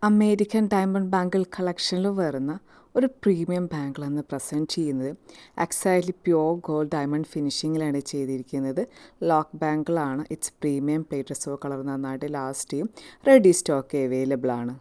American diamond bangle കളക്ഷനിൽ വരുന്ന ഒരു പ്രീമിയം ബാങ്കിളാണ് പ്രസൻറ്റ് ചെയ്യുന്നത്. എക്സാക്ട്ലി പ്യുവർ ഗോൾഡ് ഡയമണ്ട് ഫിനിഷിങ്ങിലാണ് ചെയ്തിരിക്കുന്നത്. ലോക്ക് ബാങ്കിളാണ്. It's premium plated, so colour നന്നായിട്ട് ലാസ്റ്റ് ചെയ്യും. റെഡി സ്റ്റോക്ക് അവൈലബിൾ ആണ്.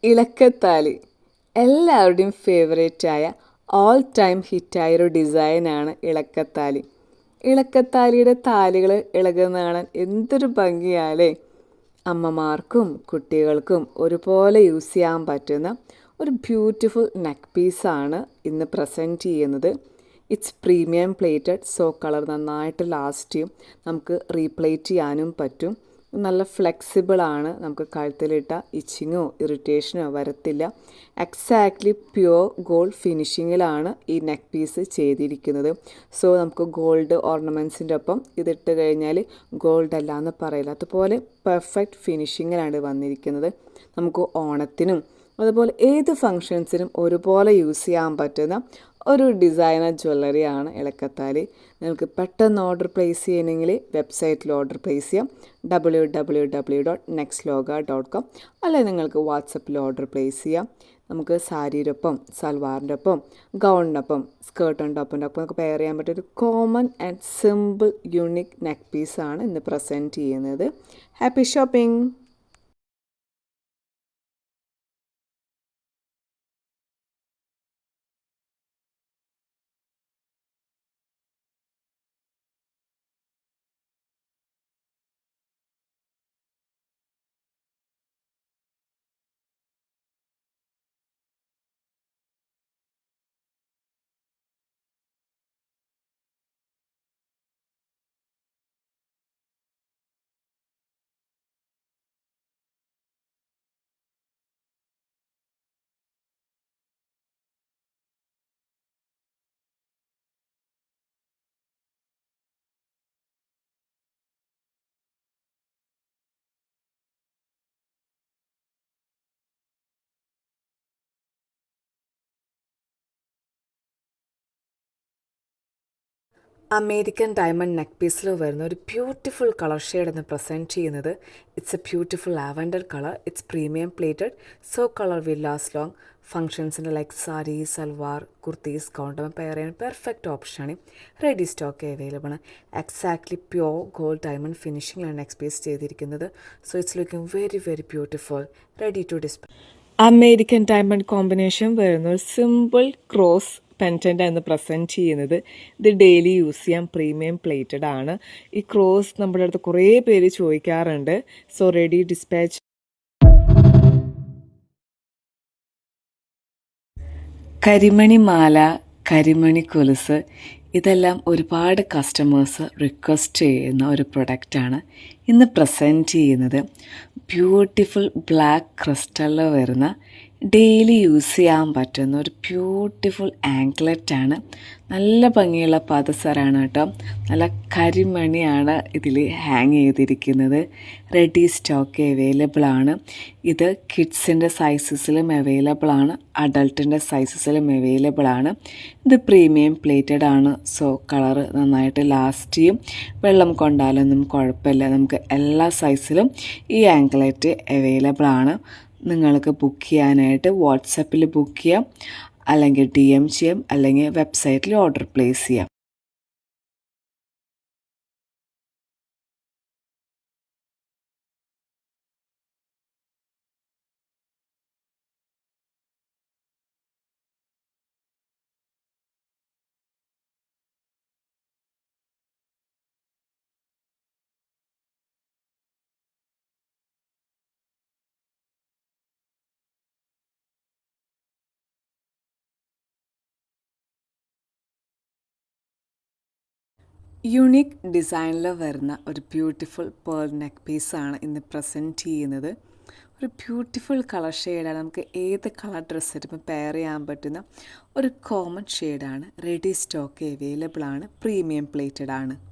ഇളക്കത്താലി എല്ലാവരുടെയും ഫേവറേറ്റായ ഓൾ ടൈം ഹിറ്റായൊരു ഡിസൈനാണ് ഇളക്കത്താലി. ഇളക്കത്താലിയുടെ താലികൾ ഇളകുന്ന കാണാൻ എന്തൊരു ഭംഗിയാലേ. അമ്മമാർക്കും കുട്ടികൾക്കും ഒരുപോലെ യൂസ് ചെയ്യാൻ പറ്റുന്ന ഒരു ബ്യൂട്ടിഫുൾ നെക്ക് പീസാണ് ഇന്ന് പ്രസൻറ്റ് ചെയ്യുന്നത്. It's premium plated, so colour നന്നായിട്ട് ലാസ്റ്റ് ചെയ്യും. നമുക്ക് റീപ്ലേറ്റ് ചെയ്യാനും പറ്റും. നല്ല ഫ്ലെക്സിബിളാണ്. നമുക്ക് കഴുത്തിലിട്ട ഇച്ചിങ്ങോ ഇറിറ്റേഷനോ വരത്തില്ല. എക്സാക്ട്ലി പ്യുവർ ഗോൾഡ് ഫിനിഷിങ്ങിലാണ് ഈ നെക്ക് പീസ് ചെയ്തിരിക്കുന്നത്. സോ നമുക്ക് ഗോൾഡ് ഓർണമെൻറ്റ്സിൻ്റെ ഒപ്പം ഇതിട്ട് കഴിഞ്ഞാൽ ഗോൾഡ് അല്ല എന്ന് പറയില്ല. അതുപോലെ പെർഫെക്റ്റ് ഫിനിഷിങ്ങിലാണ് വന്നിരിക്കുന്നത്. നമുക്ക് ഓണത്തിനും അതുപോലെ ഏത് ഫങ്ഷൻസിനും ഒരുപോലെ യൂസ് ചെയ്യാൻ പറ്റുന്ന ഒരു ഡിസൈനർ ജ്വല്ലറിയാണ് ഇളക്കത്താലി. നിങ്ങൾക്ക് പെട്ടെന്ന് ഓർഡർ പ്ലേസ് ചെയ്യണമെങ്കിൽ വെബ്സൈറ്റിൽ ഓർഡർ പ്ലേസ് ചെയ്യാം, www.nextloga.com. അല്ലെങ്കിൽ നിങ്ങൾക്ക് വാട്സപ്പിൽ ഓർഡർ പ്ലേസ് ചെയ്യാം. നമുക്ക് സാരിയുടെ ഒപ്പം, സൽവാറിൻ്റെ ഒപ്പം, ഗൗണിനൊപ്പം, സ്കേർട്ടും ടോപ്പിൻ്റെ ഒപ്പം നമുക്ക് പെയർ ചെയ്യാൻ പറ്റിയ ഒരു common and simple unique neck പീസാണ് ഇന്ന് പ്രസൻറ്റ് ചെയ്യുന്നത്. Happy shopping. American diamond neck പീസിൽ വരുന്ന ഒരു ബ്യൂട്ടിഫുൾ കളർ ഷെയ്ഡാണ് പ്രസൻറ്റ് ചെയ്യുന്നത്. It's a beautiful lavender colour. It's premium plated, so colour will last long. ഫങ്ഷൻസിൻ്റെ like sari, salwar, kurtis, gown pair ചെയ്യാൻ പെർഫെക്റ്റ് ഓപ്ഷനാണ്. റെഡി സ്റ്റോക്ക് അവൈലബിൾ ആണ്. എക്സാക്ട്ലി പ്യുവർ ഗോൾഡ് ഡയമണ്ട് ഫിനിഷിങ്ങിലാണ് നെക്ക് പീസ് ചെയ്തിരിക്കുന്നത്. So it's looking very very beautiful. Ready to display. American diamond combination വരുന്ന ഒരു simple cross pendant ആണ് present ചെയ്യുന്നത്. ഇത് ഡെയിലി യൂസ് ചെയ്യാൻ പ്രീമിയം പ്ലേറ്റഡ് ആണ്. ഈ ക്രോസ് നമ്മുടെ അടുത്ത് കുറേ പേര് ചോദിക്കാറുണ്ട്. So ready dispatch. കരിമണി മാല, കരിമണി കൊലുസ്, ഇതെല്ലാം ഒരുപാട് കസ്റ്റമേഴ്സ് റിക്വസ്റ്റ് ചെയ്യുന്ന ഒരു പ്രൊഡക്റ്റാണ് ഇന്ന് പ്രസൻറ്റ് ചെയ്യുന്നത്. ബ്യൂട്ടിഫുൾ ബ്ലാക്ക് ക്രിസ്റ്റലിൽ വരുന്ന ഡെയിലി യൂസ് ചെയ്യാൻ പറ്റുന്ന ഒരു ബ്യൂട്ടിഫുൾ ആങ്ക്ലെറ്റാണ്. നല്ല ഭംഗിയുള്ള പദസരാണ് കേട്ടോ. നല്ല കരിമണിയാണ് ഇതിൽ ഹാങ് ചെയ്തിരിക്കുന്നത്. റെഡി സ്റ്റോക്ക് അവൈലബിൾ ആണ്. ഇത് കിഡ്സിൻ്റെ സൈസസിലും അവൈലബിൾ ആണ്, അഡൾട്ടിൻ്റെ സൈസസിലും അവൈലബിൾ ആണ്. ഇത് പ്രീമിയം പ്ലേറ്റഡ് ആണ്. സോ കളറ് നന്നായിട്ട് ലാസ്റ്റ് ചെയ്യും. വെള്ളം കൊണ്ടാലൊന്നും കുഴപ്പമില്ല. നമുക്ക് എല്ലാ സൈസിലും ഈ ആങ്ക്ലെറ്റ് അവൈലബിൾ ആണ്. നിങ്ങൾക്ക് ബുക്ക് ചെയ്യാനായിട്ട് വാട്സപ്പിൽ ബുക്ക് ചെയ്യാം, അല്ലെങ്കിൽ DM ചെയ്യാം, അല്ലെങ്കിൽ വെബ്സൈറ്റിൽ ഓർഡർ പ്ലേസ് ചെയ്യാം. യുണീക്ക് ഡിസൈനിൽ വരുന്ന ഒരു ബ്യൂട്ടിഫുൾ പേൾ നെക്ക് പീസാണ് ഇന്ന് പ്രസൻറ്റ് ചെയ്യുന്നത്. ഒരു ബ്യൂട്ടിഫുൾ കളർ ഷെയ്ഡാണ്. നമുക്ക് ഏത് കളർ ഡ്രസ്സിനും പെയർ ചെയ്യാൻ പറ്റുന്ന ഒരു കോമൺ ഷെയ്ഡാണ്. റെഡി സ്റ്റോക്ക് അവൈലബിൾ ആണ്. പ്രീമിയം പ്ലേറ്റഡ് ആണ്.